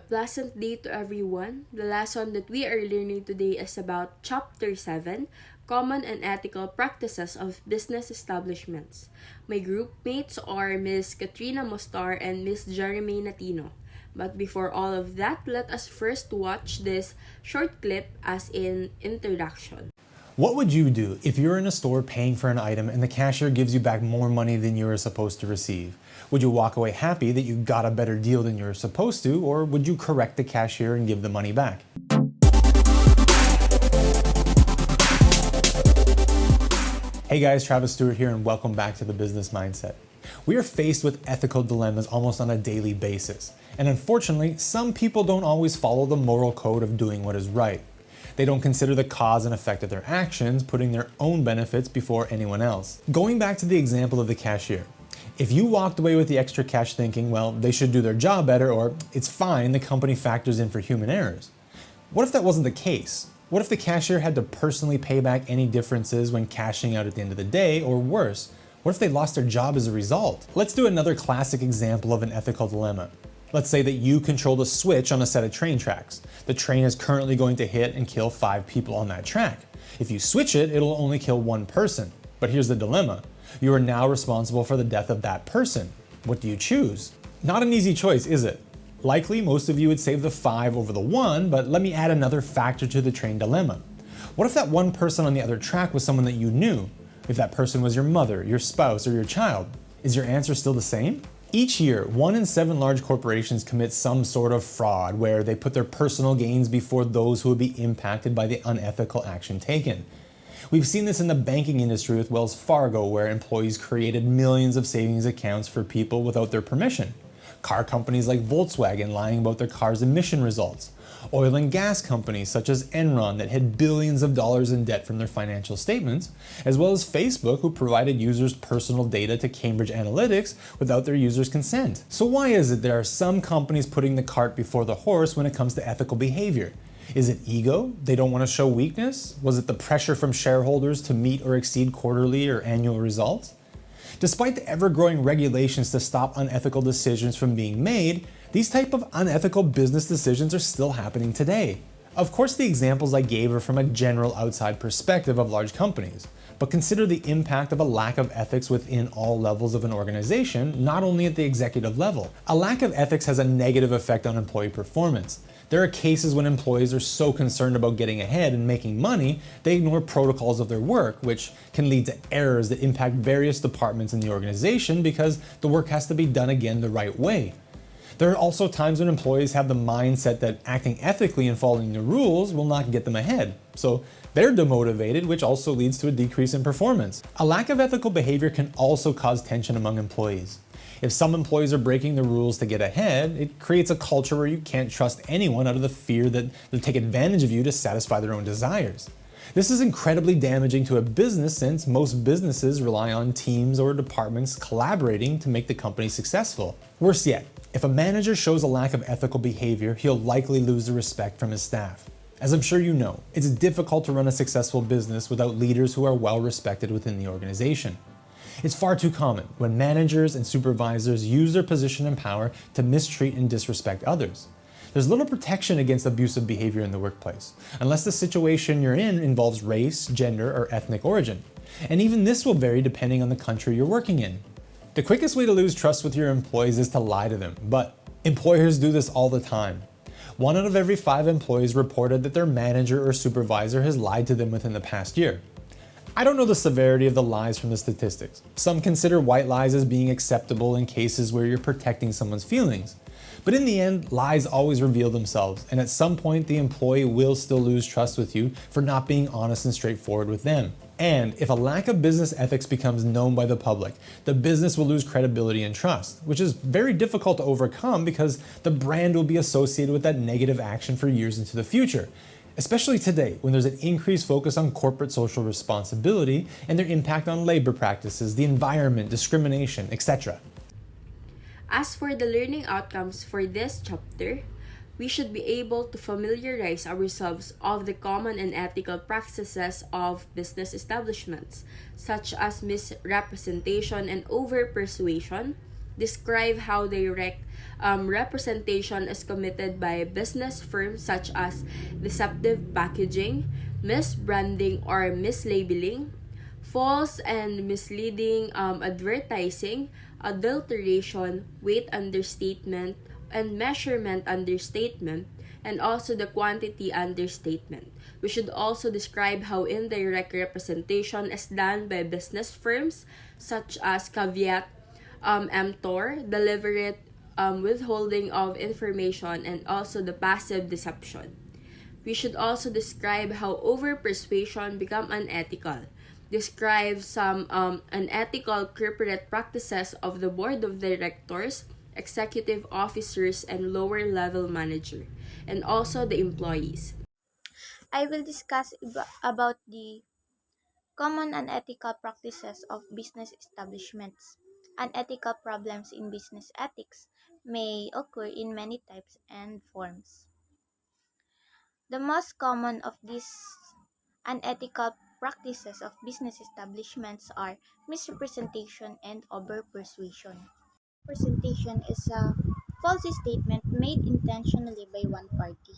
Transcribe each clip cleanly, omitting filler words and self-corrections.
pleasant day to everyone. The lesson that we are learning today is about Chapter 7, Common and Ethical Practices of Business Establishments. My group mates are Miss Katrina Mostar and Miss Jeremy Natino. But before all of that, let us first watch this short clip as in introduction. What would you do if you're in a store paying for an item and the cashier gives you back more money than you were supposed to receive? Would you walk away happy that you got a better deal than you were supposed to, or would you correct the cashier and give the money back? Hey guys, Travis Stewart here and welcome back to The Business Mindset. We are faced with ethical dilemmas almost on a daily basis. And unfortunately, some people don't always follow the moral code of doing what is right. They don't consider the cause and effect of their actions, putting their own benefits before anyone else. Going back to the example of the cashier. If you walked away with the extra cash thinking, well, they should do their job better, or it's fine, the company factors in for human errors. What if that wasn't the case? What if the cashier had to personally pay back any differences when cashing out at the end of the day, or worse, what if they lost their job as a result? Let's do another classic example of an ethical dilemma. Let's say that you control the switch on a set of train tracks. The train is currently going to hit and kill 5 people on that track. If you switch it, it'll only kill 1 person. But here's the dilemma. You are now responsible for the death of that person. What do you choose? Not an easy choice, is it? Likely, most of you would save the 5 over the 1, but let me add another factor to the train dilemma. What if that one person on the other track was someone that you knew? If that person was your mother, your spouse, or your child? Is your answer still the same? Each year, 1 in 7 large corporations commit some sort of fraud where they put their personal gains before those who would be impacted by the unethical action taken. We've seen this in the banking industry with Wells Fargo, where employees created millions of savings accounts for people without their permission. Car companies like Volkswagen lying about their cars' emission results. Oil and gas companies such as Enron that had billions of dollars in debt from their financial statements, as well as Facebook who provided users' personal data to Cambridge Analytica without their users' consent. So why is it there are some companies putting the cart before the horse when it comes to ethical behavior? Is it ego? They don't want to show weakness? Was it the pressure from shareholders to meet or exceed quarterly or annual results? Despite the ever-growing regulations to stop unethical decisions from being made, these type of unethical business decisions are still happening today. Of course, the examples I gave are from a general outside perspective of large companies, but consider the impact of a lack of ethics within all levels of an organization, not only at the executive level. A lack of ethics has a negative effect on employee performance. There are cases when employees are so concerned about getting ahead and making money, they ignore protocols of their work, which can lead to errors that impact various departments in the organization because the work has to be done again the right way. There are also times when employees have the mindset that acting ethically and following the rules will not get them ahead. So they're demotivated, which also leads to a decrease in performance. A lack of ethical behavior can also cause tension among employees. If some employees are breaking the rules to get ahead, it creates a culture where you can't trust anyone out of the fear that they'll take advantage of you to satisfy their own desires. This is incredibly damaging to a business since most businesses rely on teams or departments collaborating to make the company successful. Worse yet, if a manager shows a lack of ethical behavior, he'll likely lose the respect from his staff. As I'm sure you know, it's difficult to run a successful business without leaders who are well respected within the organization. It's far too common when managers and supervisors use their position and power to mistreat and disrespect others. There's little protection against abusive behavior in the workplace, unless the situation you're in involves race, gender, or ethnic origin. And even this will vary depending on the country you're working in. The quickest way to lose trust with your employees is to lie to them, but employers do this all the time. 1 out of every 5 employees reported that their manager or supervisor has lied to them within the past year. I don't know the severity of the lies from the statistics. Some consider white lies as being acceptable in cases where you're protecting someone's feelings. But in the end, lies always reveal themselves, and at some point the employee will still lose trust with you for not being honest and straightforward with them. And if a lack of business ethics becomes known by the public, the business will lose credibility and trust, which is very difficult to overcome because the brand will be associated with that negative action for years into the future. Especially today, when there's an increased focus on corporate social responsibility and their impact on labor practices, the environment, discrimination, etc. As for the learning outcomes for this chapter, we should be able to familiarize ourselves of the common and ethical practices of business establishments, such as misrepresentation and over-persuasion, Describe how direct representation is committed by business firms such as deceptive packaging, misbranding or mislabeling, false and misleading advertising, adulteration, weight understatement, and measurement understatement, and also the quantity understatement. We should also describe how indirect representation is done by business firms such as caveat emptor, deliberate withholding of information, and also the passive deception. We should also describe how over-persuasion become unethical. Describe some unethical corporate practices of the board of directors, executive officers, and lower level manager, and also the employees. I will discuss about the common unethical practices of business establishments. Unethical problems in business ethics may occur in many types and forms. The most common of these unethical practices of business establishments are misrepresentation and over-persuasion. Misrepresentation is a false statement made intentionally by one party,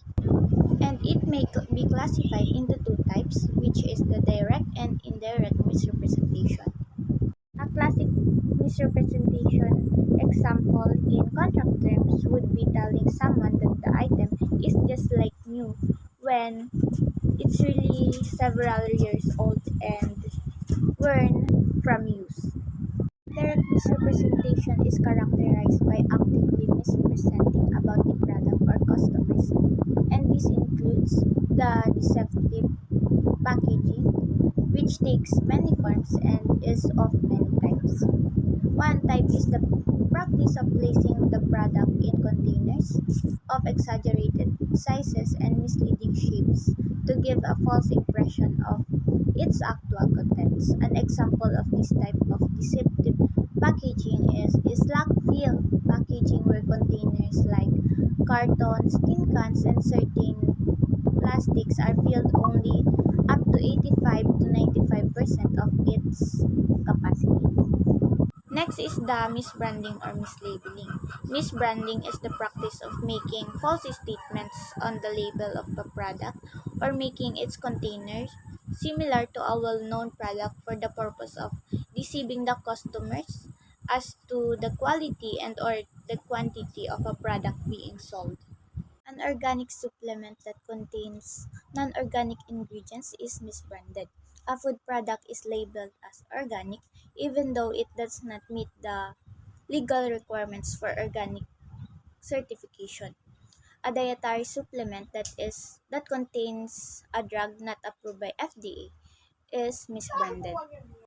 and it may be classified into two types, which is the direct and indirect misrepresentation. A classic misrepresentation example in contract terms would be telling someone that the item is just like new when it's really several years old and worn from use. Direct misrepresentation is characterized by actively misrepresenting about the product or customers, and this includes the deceptive packaging, which takes many forms and is of many types. One type is the practice of placing the product in containers of exaggerated sizes and misleading shapes to give a false impression of its actual contents. An example of this type of deceptive packaging is slack fill packaging, where containers like cartons, tin cans, and certain plastics are filled only up to 85 to 95% of its capacity. Next is the misbranding or mislabeling. Misbranding is the practice of making false statements on the label of a product or making its containers similar to a well-known product for the purpose of deceiving the customers as to the quality and or the quantity of a product being sold. An organic supplement that contains non-organic ingredients is misbranded. A food product is labeled as organic even though it does not meet the legal requirements for organic certification. A dietary supplement that contains a drug not approved by FDA is misbranded.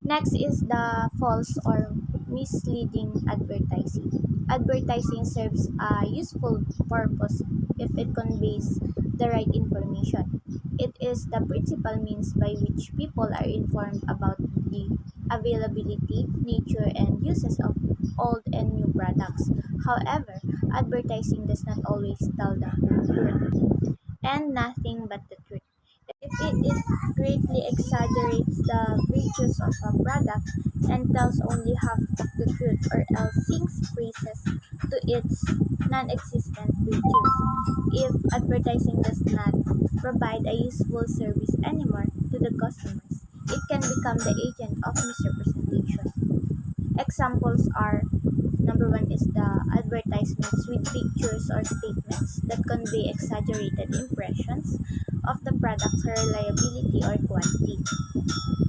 Next is the false or misleading advertising. Advertising serves a useful purpose if it conveys the right information. It is the principal means by which people are informed about the availability, nature, and uses of old and new products. However, advertising does not always tell the whole truth and nothing but the truth. If it greatly exaggerates the virtues of a product and tells only half of the truth, or else sings praises to its non-existent virtues. If advertising does not provide a useful service anymore to the customers, it can become the agent of misrepresentation. Examples are: number one is the advertisements with pictures or statements that convey exaggerated impressions of the product's reliability or quality.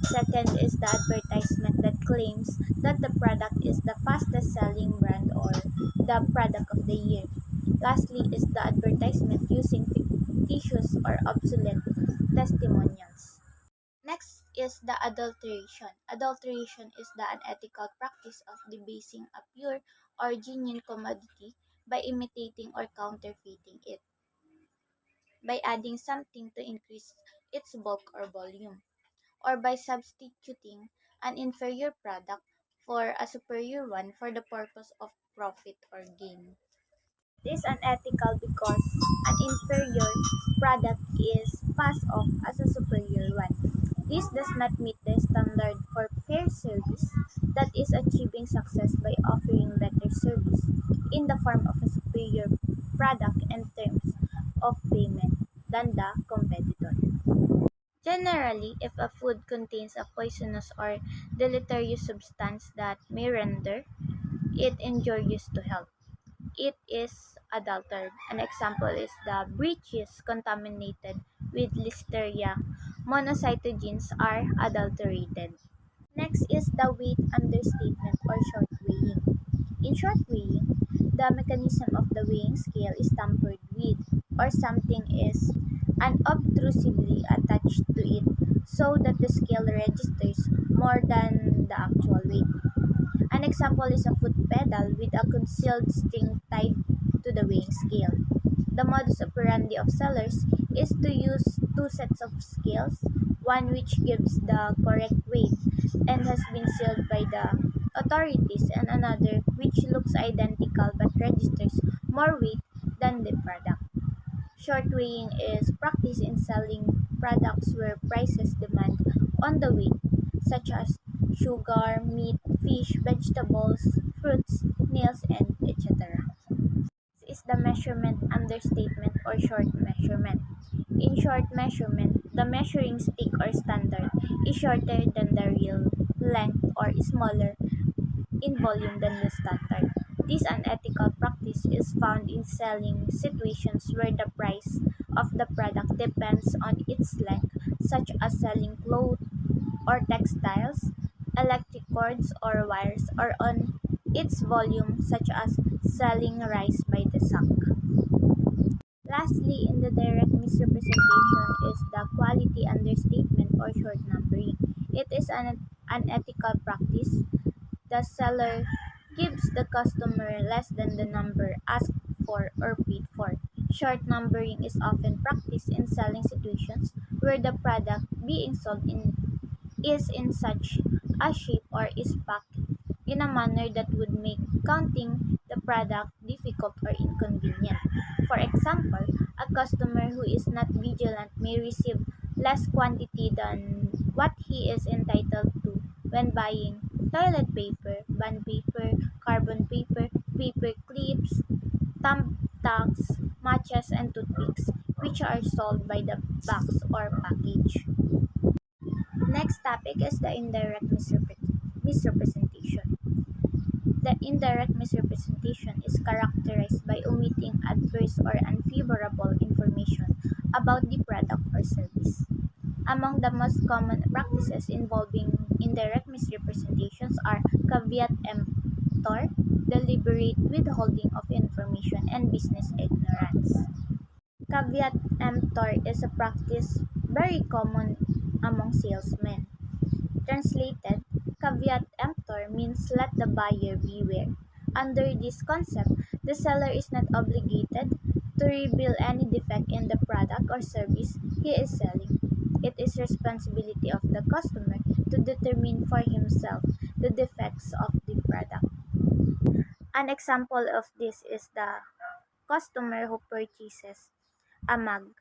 Second is the advertisement that claims that the product is the fastest selling brand or the product of the year. Lastly is the advertisement using fictitious or obsolete testimonials. Next is the adulteration. Adulteration is the unethical practice of debasing a pure or genuine commodity by imitating or counterfeiting it, by adding something to increase its bulk or volume, or by substituting an inferior product for a superior one for the purpose of profit or gain. It is unethical because an inferior product is passed off as a superior one. This does not meet the standard for fair service that is achieving success by offering better service in the form of a superior product and terms of payment than the competitor. Generally, if a food contains a poisonous or deleterious substance that may render it injurious to health, it is adulterated. An example is the breeches contaminated with Listeria monocytogenes are adulterated. Next is the weight understatement or short weighing. In short weighing, the mechanism of the weighing scale is tampered with, or something is unobtrusively attached to it so that the scale registers more than the actual weight. An example is a foot pedal with a concealed string tied to the weighing scale. The modus operandi of sellers is to use two sets of scales, one which gives the correct weight and has been sealed by the authorities, and another which looks identical but registers more weight than the product. Short weighing is practiced in selling products where prices demand on the weight, such as sugar, meat, fish, vegetables, fruits, nails, and etc. This is the measurement understatement or short measurement. In short measurement, the measuring stick or standard is shorter than the real length or smaller in volume than the standard. This unethical practice is found in selling situations where the price of the product depends on its length, such as selling clothes or textiles, electric cords or wires, or on its volume, such as selling rice by the sack. Lastly, in the direct misrepresentation is the quality understatement or short numbering. It is an unethical practice. The seller gives the customer less than the number asked for or paid for. Short numbering is often practiced in selling situations where the product being sold is in such a shape or is packed in a manner that would make counting the product difficult or inconvenient. For example, a customer who is not vigilant may receive less quantity than what he is entitled to when buying toilet paper, bond paper, carbon paper, paper clips, thumbtacks, matches, and toothpicks, which are sold by the box or package. Next topic is the indirect misrepresentation. The indirect misrepresentation is characterized by omitting adverse or unfavorable information about the product or service. Among the most common practices involving indirect misrepresentations are caveat emptor, deliberate withholding of information, and business ignorance. Caveat emptor is a practice very common among salesmen. Translated, caveat emptor means let the buyer beware. Under this concept, the seller is not obligated to reveal any defect in the product or service he is selling. It is responsibility of the customer to determine for himself the defects of the product. An example of this is the customer who purchases a mug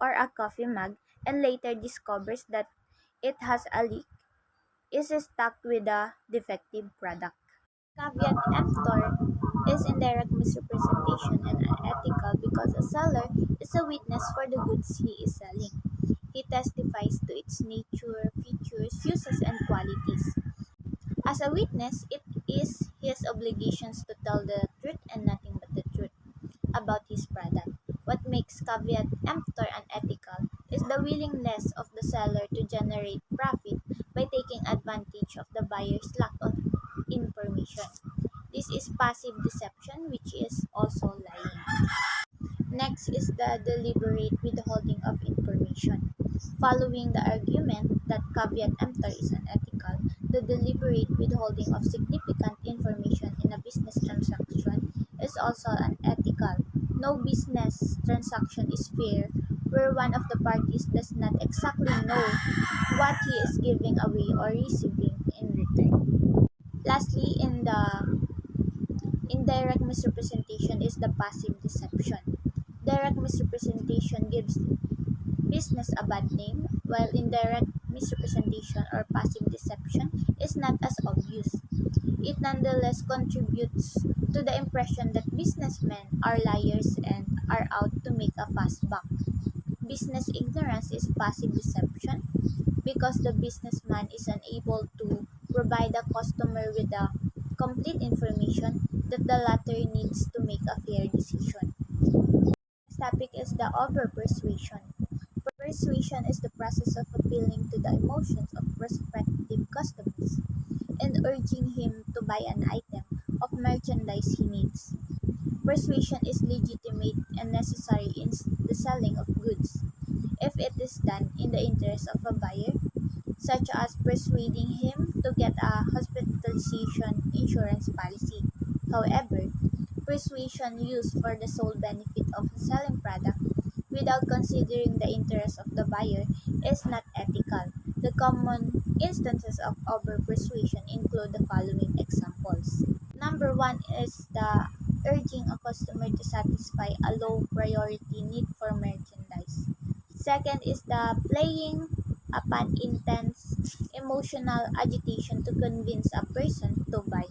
or a coffee mug and later discovers that it has a leak is stuck with a defective product. Caveat emptor is indirect misrepresentation and unethical because a seller is a witness for the goods he is selling. He testifies to its nature, features, uses, and qualities. As a witness, it is his obligations to tell the truth and nothing but the truth about his product. What makes caveat emptor unethical is the willingness of the seller to generate profit by taking advantage of the buyer's lack of information. This is passive deception, which is also lying. Next is the deliberate withholding of information. Following the argument that caveat emptor is unethical, the deliberate withholding of significant information in a business transaction is also unethical. No business transaction is fair where one of the parties does not exactly know what he is giving away or receiving in return. Lastly, in the indirect misrepresentation is the passive deception. Direct misrepresentation gives business a bad name, while indirect misrepresentation or passive deception is not as obvious. It nonetheless contributes to the impression that businessmen are liars and are out to make a fast buck. Business ignorance is passive deception because the businessman is unable to provide the customer with the complete information that the latter needs to make a fair decision. Next topic is the over persuasion. Persuasion is the process of appealing to the emotions of prospective customers and urging him to buy an item of merchandise he needs. Persuasion is legitimate and necessary in the selling of goods if it is done in the interest of a buyer, such as persuading him to get a hospitalization insurance policy. However, persuasion used for the sole benefit of the selling product without considering the interest of the buyer is not ethical. The common instances of over-persuasion include the following examples. Number one is the urging a customer to satisfy a low priority need for merchandise. Second is the playing upon intense emotional agitation to convince a person to buy.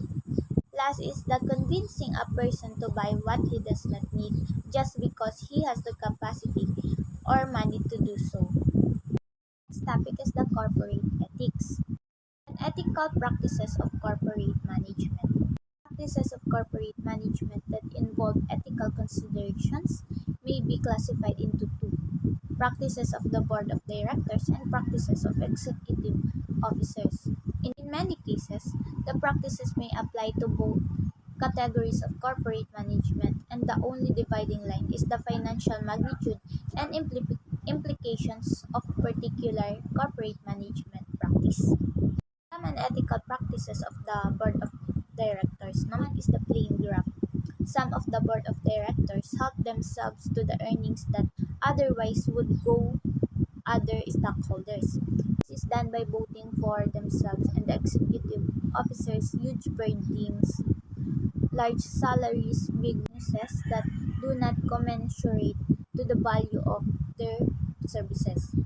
Last is the convincing a person to buy what he does not need just because he has the capacity or money to do so. Next topic is the corporate ethics and ethical practices of corporate management. Practices of corporate management that involve ethical considerations may be classified into two: practices of the board of directors and practices of executive officers. In many cases, the practices may apply to both categories of corporate management, and the only dividing line is the financial magnitude and implications of a particular corporate management practice. Some unethical practices of the board of directors. Number one is the plain graft. Some of the board of directors help themselves to the earnings that otherwise would go other stockholders. This is done by voting for themselves and the executive officers' huge per diems, large salaries, big bonuses that do not commensurate to the value of their services.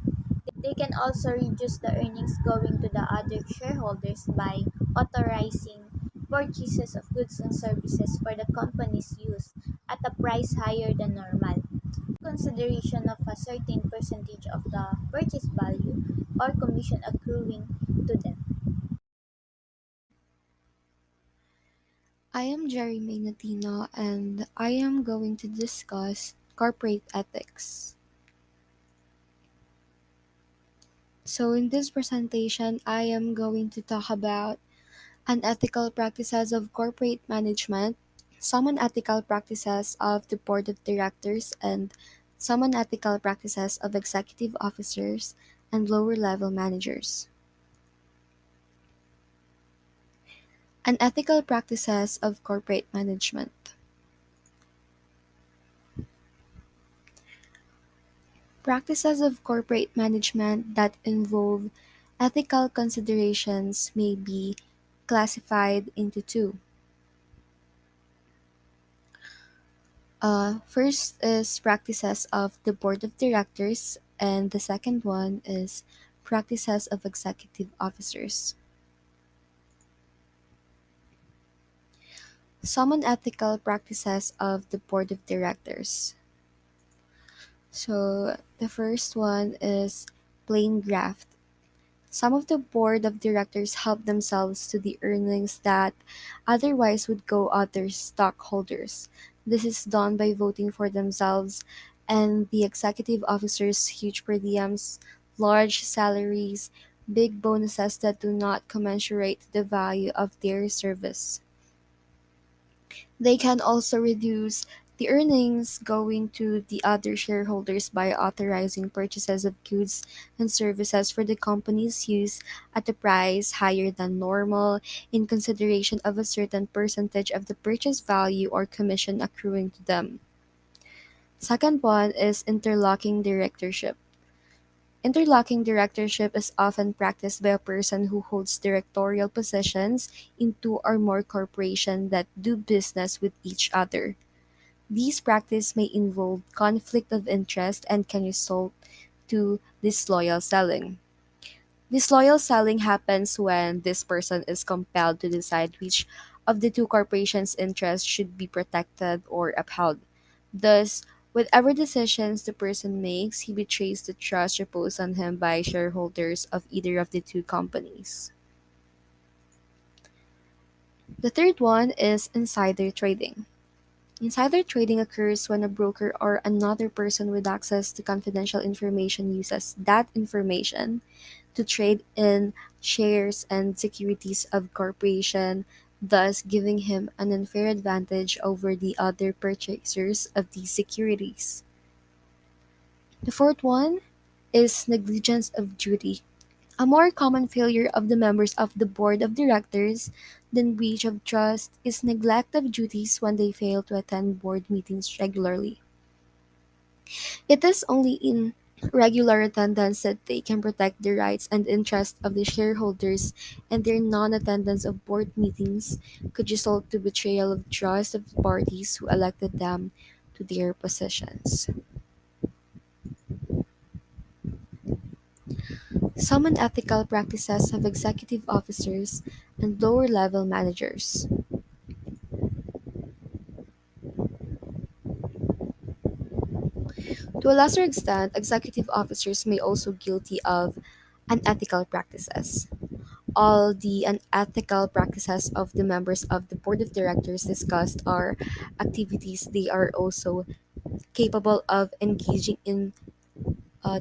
They can also reduce the earnings going to the other shareholders by authorizing purchases of goods and services for the company's use at a price higher than normal. Consideration of a certain percentage of the purchase value or commission accruing to them. I am Jerry Maynatino and I am going to discuss corporate ethics. So, in this presentation, I am going to talk about unethical practices of corporate management, some unethical practices of the board of directors, and some unethical practices of executive officers and lower level managers. Unethical practices of corporate management. Practices of corporate management that involve ethical considerations may be classified into two. First is practices of the board of directors, and the second one is practices of executive officers. Some unethical practices of the board of directors. So the first one is plain graft. Some of the board of directors help themselves to the earnings that otherwise would go other stockholders. This is done by voting for themselves and the executive officers' huge per diems, large salaries, big bonuses that do not commensurate to the value of their service. They can also reduce the earnings going to the other shareholders by authorizing purchases of goods and services for the company's use at a price higher than normal in consideration of a certain percentage of the purchase value or commission accruing to them. Second one is interlocking directorship. Interlocking directorship is often practiced by a person who holds directorial positions in two or more corporations that do business with each other. These practice may involve conflict of interest and can result to disloyal selling. Disloyal selling happens when this person is compelled to decide which of the two corporations' interests should be protected or upheld. Thus, whatever decisions the person makes, he betrays the trust reposed on him by shareholders of either of the two companies. The third one is insider trading. Insider trading occurs when a broker or another person with access to confidential information uses that information to trade in shares and securities of corporation, thus giving him an unfair advantage over the other purchasers of these securities. The fourth one is negligence of duty. A more common failure of the members of the board of directors than breach of trust is neglect of duties when they fail to attend board meetings regularly. It is only in regular attendance that they can protect the rights and interests of the shareholders, and their non-attendance of board meetings could result to betrayal of trust of the parties who elected them to their positions. Some unethical practices of executive officers and lower level managers. To a lesser extent, executive officers may also guilty of unethical practices. All the unethical practices of the members of the board of directors discussed are activities they are also capable of engaging in,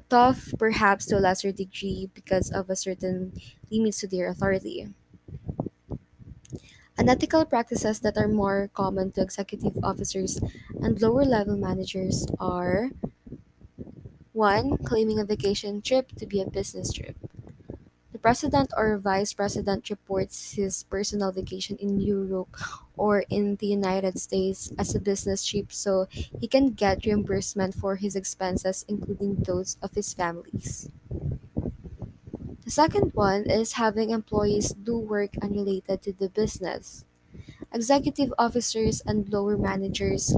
tough perhaps to a lesser degree because of a certain limits to their authority. Unethical practices that are more common to executive officers and lower level managers are: 1. Claiming a vacation trip to be a business trip. The president or vice president reports his personal vacation in Europe or in the United States as a business trip so he can get reimbursement for his expenses, including those of his families. The second one is having employees do work unrelated to the business. Executive officers and lower managers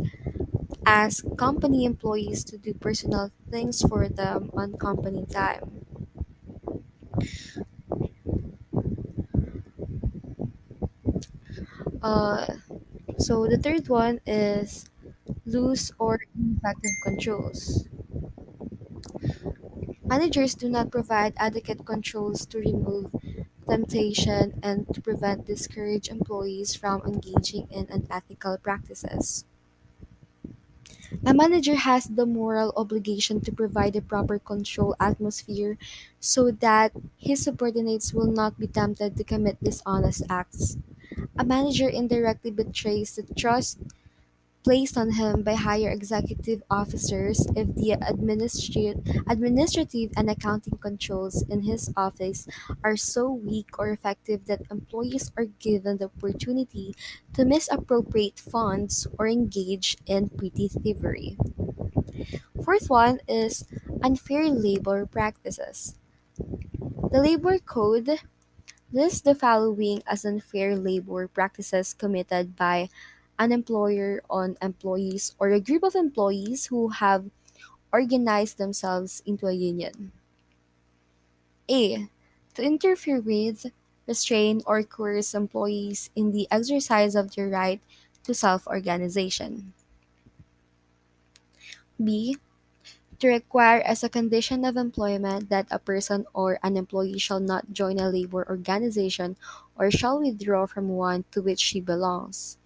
ask company employees to do personal things for them on company time. Uh, so the third one is loose or ineffective controls. Managers do not provide adequate controls to remove temptation and to prevent discourage employees from engaging in unethical practices. A manager has the moral obligation to provide a proper control atmosphere so that his subordinates will not be tempted to commit dishonest acts. A manager indirectly betrays the trust placed on him by higher executive officers if the administrative and accounting controls in his office are so weak or effective that employees are given the opportunity to misappropriate funds or engage in petty thievery. Fourth one is unfair labor practices. The labor code lists the following as unfair labor practices committed by an employer on employees or a group of employees who have organized themselves into a union. A. To interfere with, restrain, or coerce employees in the exercise of their right to self organization. B. To require as a condition of employment that a person or an employee shall not join a labor organization or shall withdraw from one to which she belongs.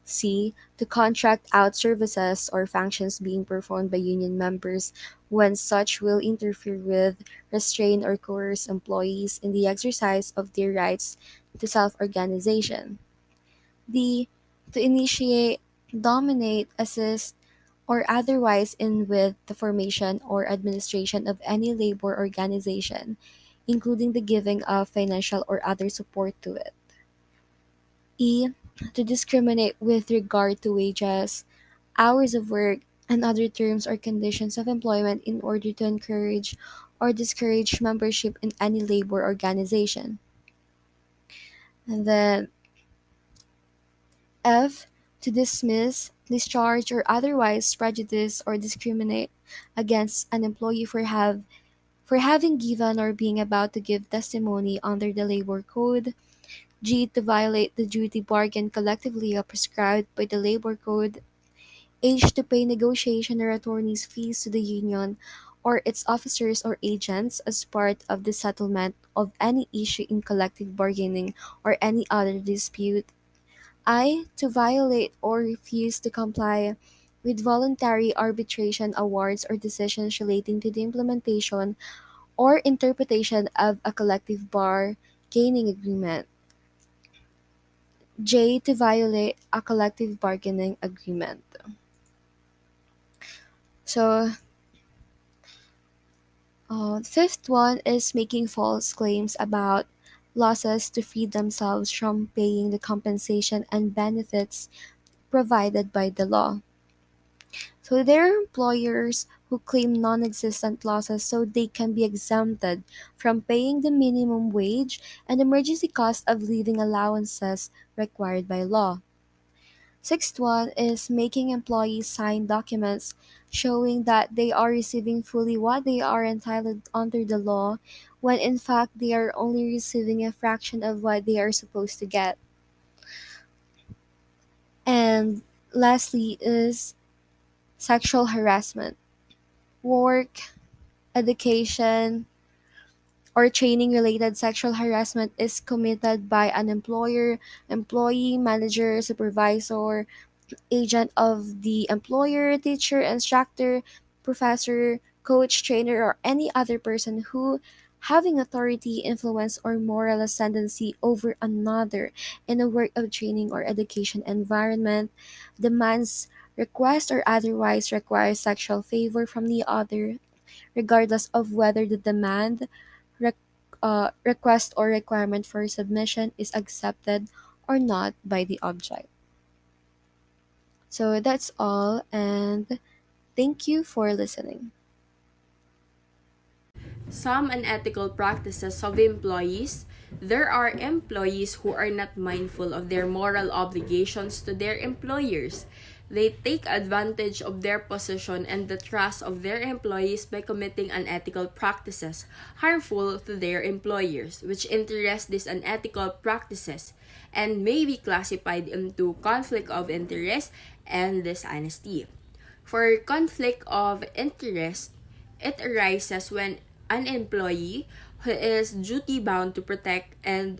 C. To contract out services or functions being performed by union members when such will interfere with, restrain, or coerce employees in the exercise of their rights to self organization. D. To initiate, dominate, assist, or otherwise in with the formation or administration of any labor organization, including the giving of financial or other support to it. E. To discriminate with regard to wages, hours of work, and other terms or conditions of employment in order to encourage or discourage membership in any labor organization. And then F. To dismiss, discharge, or otherwise prejudice or discriminate against an employee for having given or being about to give testimony under the labor code. G. To violate the duty bargain collectively or prescribed by the labor code. H. To pay negotiation or attorney's fees to the union or its officers or agents as part of the settlement of any issue in collective bargaining or any other dispute. I. To violate or refuse to comply with voluntary arbitration awards or decisions relating to the implementation or interpretation of a collective bargaining agreement. J. To violate a collective bargaining agreement. So, fifth one is making false claims about losses to free themselves from paying the compensation and benefits provided by the law. So there are employers who claim non-existent losses so they can be exempted from paying the minimum wage and emergency cost of living allowances required by law. Sixth one is making employees sign documents showing that they are receiving fully what they are entitled under the law when in fact they are only receiving a fraction of what they are supposed to get. And lastly is sexual harassment. Work, education, or training related sexual harassment is committed by an employer, employee, manager, supervisor, agent of the employer, teacher, instructor, professor, coach, trainer, or any other person who having authority, influence, or moral ascendancy over another in a work of training or education environment, demands, requests, or otherwise requires sexual favor from the other, regardless of whether the demand, rec- request, or requirement for submission is accepted or not by the object. So that's all, and thank you for listening. Some unethical practices of employees. There are employees who are not mindful of their moral obligations to their employers. They take advantage of their position and the trust of their employees by committing unethical practices harmful to their employers, which interest these unethical practices and may be classified into conflict of interest and dishonesty. For conflict of interest, it arises when an employee who is duty bound to protect and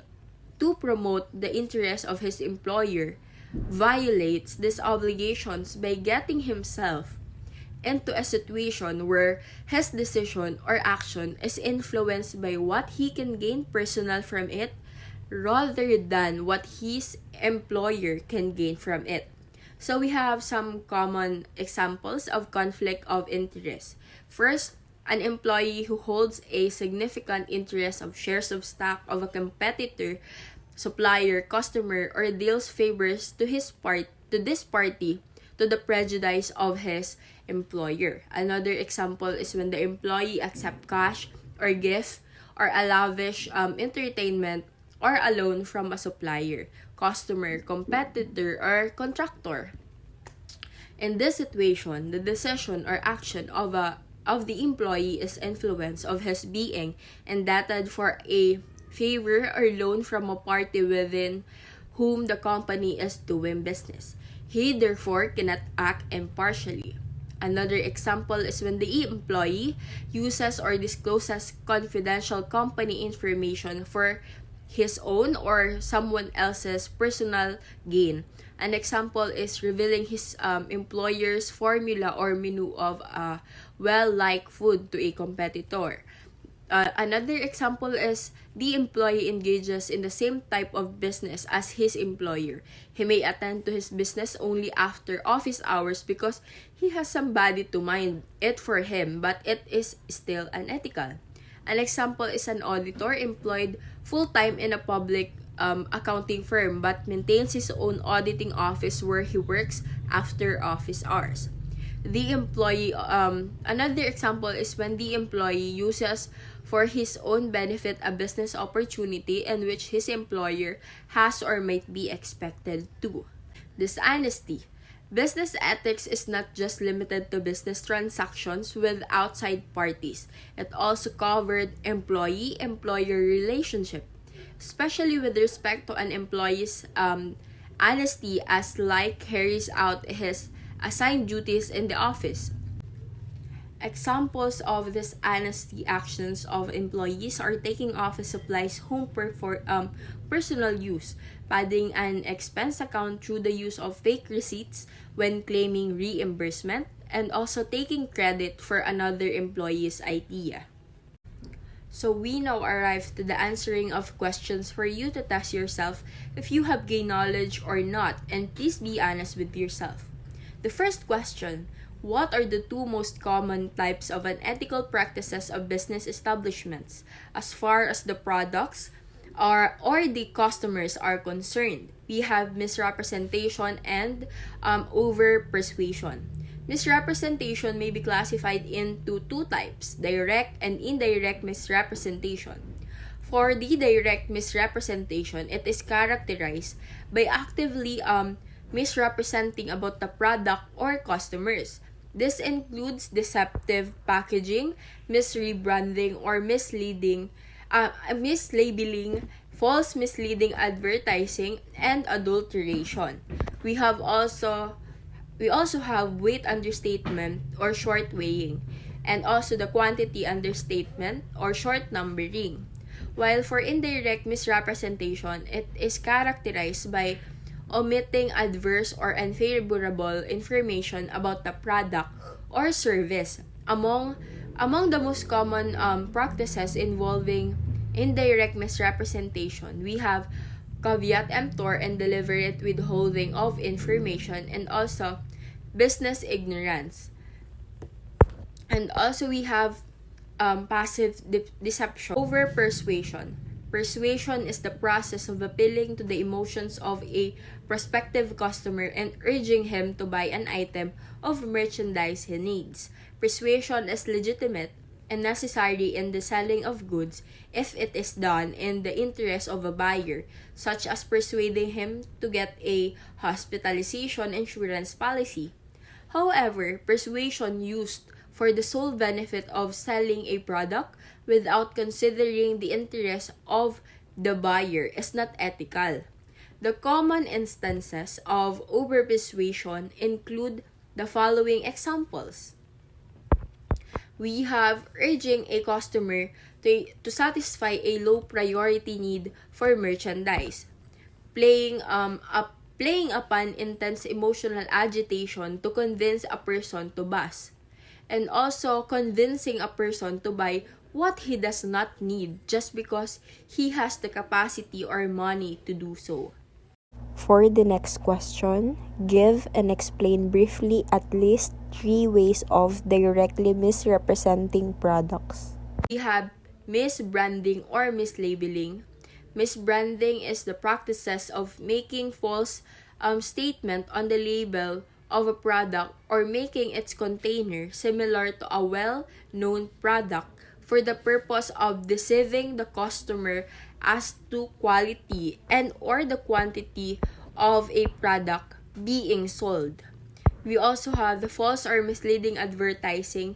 to promote the interests of his employer violates these obligations by getting himself into a situation where his decision or action is influenced by what he can gain personal from it rather than what his employer can gain from it. So we have some common examples of conflict of interest. First, an employee who holds a significant interest of shares of stock of a competitor, supplier, customer, or deals favors to this party to the prejudice of his employer. Another example is when the employee accepts cash or gift or a lavish entertainment or a loan from a supplier, customer, competitor, or contractor. In this situation, the decision or action of the employee is influence of his being indebted for a favor or loan from a party within whom the company is doing business. He therefore cannot act impartially. Another example is when the employee uses or discloses confidential company information for his own or someone else's personal gain. An example is revealing his employer's formula or menu of well-liked food to a competitor. Another example is the employee engages in the same type of business as his employer. He may attend to his business only after office hours because he has somebody to mind it for him, but it is still unethical. An example is an auditor employed full-time in a public accounting firm but maintains his own auditing office where he works after office hours. Another example is when the employee uses for his own benefit a business opportunity in which his employer has or might be expected to. Dishonesty. Business ethics is not just limited to business transactions with outside parties. It also covered employee-employer relationship, especially with respect to an employee's honesty as like carries out his assigned duties in the office. Examples of this honesty actions of employees are taking office supplies for personal use, padding an expense account through the use of fake receipts when claiming reimbursement, and also taking credit for another employee's idea. So we now arrive to the answering of questions for you to test yourself if you have gained knowledge or not, and please be honest with yourself. The first question: what are the two most common types of unethical practices of business establishments as far as the products or the customers are concerned? We have misrepresentation and over persuasion. Misrepresentation may be classified into two types: direct and indirect misrepresentation. For the direct misrepresentation, it is characterized by actively misrepresenting about the product or customers. This includes deceptive packaging, misrebranding, or mislabeling, false misleading advertising, and adulteration. We have also we also have weight understatement or short weighing, and also the quantity understatement or short numbering. While for indirect misrepresentation, it is characterized by omitting adverse or unfavorable information about the product or service. Among the most common practices involving indirect misrepresentation, we have caveat emptor and deliberate withholding of information, and also business ignorance. And also we have passive deception. Over persuasion. Persuasion is the process of appealing to the emotions of a prospective customer and urging him to buy an item of merchandise he needs. Persuasion is legitimate and necessary in the selling of goods if it is done in the interest of a buyer, such as persuading him to get a hospitalization insurance policy. However, persuasion used for the sole benefit of selling a product without considering the interest of the buyer is not ethical. The common instances of over-persuasion include the following examples. We have urging a customer to satisfy a low priority need for merchandise, playing upon intense emotional agitation to convince a person to bus, and also convincing a person to buy what he does not need just because he has the capacity or money to do so. For the next question, give and explain briefly at least 3 ways of directly misrepresenting products. We have misbranding or mislabeling. Misbranding is the practices of making false statement on the label of a product or making its container similar to a well-known product for the purpose of deceiving the customer as to quality and or the quantity of a product being sold. We also have the false or misleading advertising.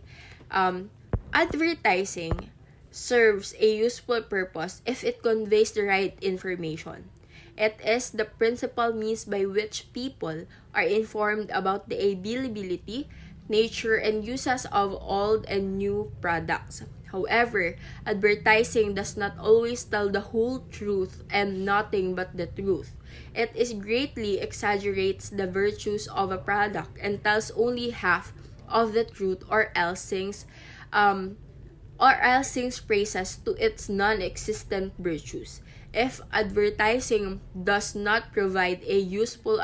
Advertising serves a useful purpose if it conveys the right information. It is the principal means by which people are informed about the availability, nature, and uses of old and new products. However, advertising does not always tell the whole truth and nothing but the truth. It is greatly exaggerates the virtues of a product and tells only half of the truth or else sings praises to its non-existent virtues. If advertising does not provide a useful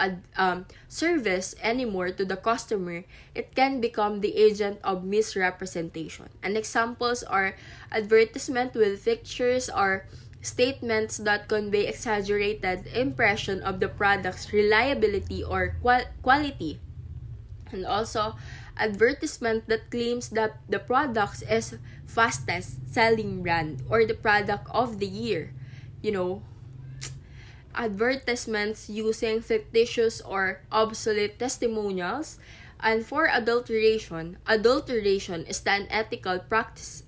service anymore to the customer, it can become the agent of misrepresentation. And examples are advertisement with pictures or statements that convey exaggerated impression of the product's reliability or quality. And also, advertisement that claims that the product is fastest selling brand or the product of the year. You know, advertisements using fictitious or obsolete testimonials. And for adulteration, adulteration is the unethical practice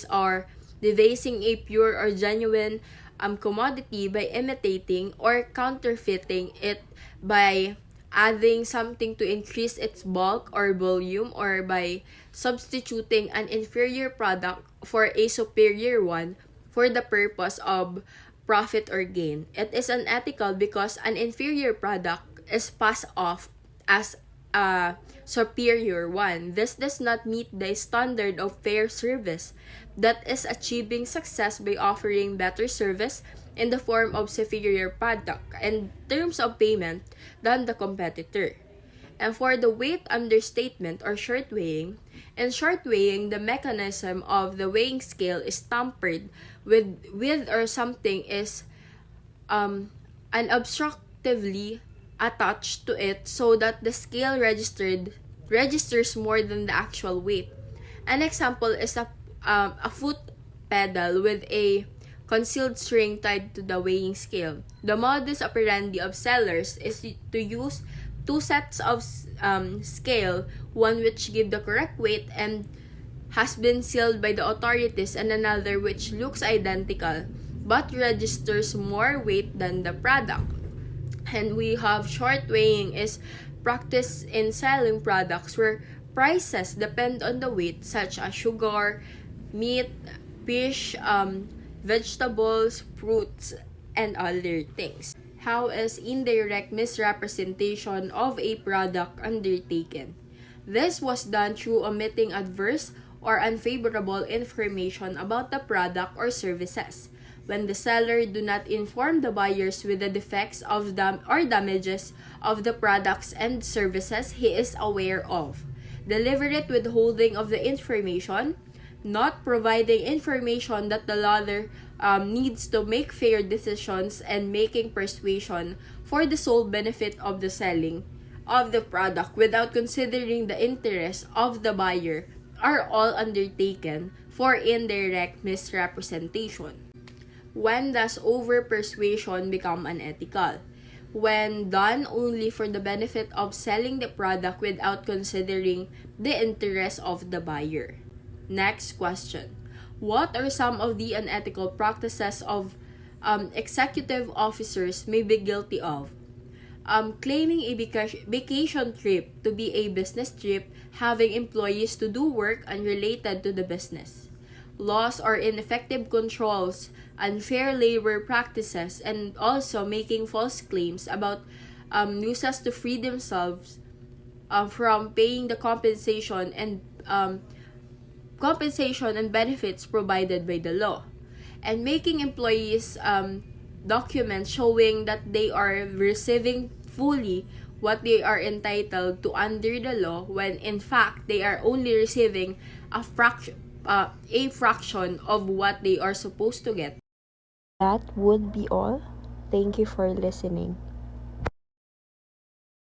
or debasing a pure or genuine commodity by imitating or counterfeiting it by adding something to increase its bulk or volume, or by substituting an inferior product for a superior one for the purpose of profit or gain. It is unethical because an inferior product is passed off as a superior one. This does not meet the standard of fair service, that is achieving success by offering better service in the form of superior product and terms of payment than the competitor. And for the weight understatement or short weighing, in short weighing, the mechanism of the weighing scale is tampered with or something is unobstructively attached to it so that the scale registers more than the actual weight. An example is a foot pedal with a concealed string tied to the weighing scale. The modus operandi of sellers is to use two sets of scale, one which give the correct weight and has been sealed by the authorities, and another which looks identical but registers more weight than the product. And we have short weighing is practice in selling products where prices depend on the weight, such as sugar, meat, fish, vegetables, fruits, and other things. How is indirect misrepresentation of a product undertaken? This was done through omitting adverse or unfavorable information about the product or services. When the seller do not inform the buyers with the defects of or damages of the products and services he is aware of. Deliberate withholding of the information, not providing information that the latter needs to make fair decisions, and making persuasion for the sole benefit of the selling of the product without considering the interests of the buyer are all undertaken for indirect misrepresentation. When does over-persuasion become unethical? When done only for the benefit of selling the product without considering the interests of the buyer. Next question. What are some of the unethical practices of executive officers may be guilty of? Claiming a vacation trip to be a business trip, having employees to do work unrelated to the business. Laws or ineffective controls, unfair labor practices, and also making false claims about users to free themselves from paying the compensation and benefits provided by the law, and making employees documents showing that they are receiving fully what they are entitled to under the law, when in fact they are only receiving a fraction of what they are supposed to get. That would be all. Thank you for listening.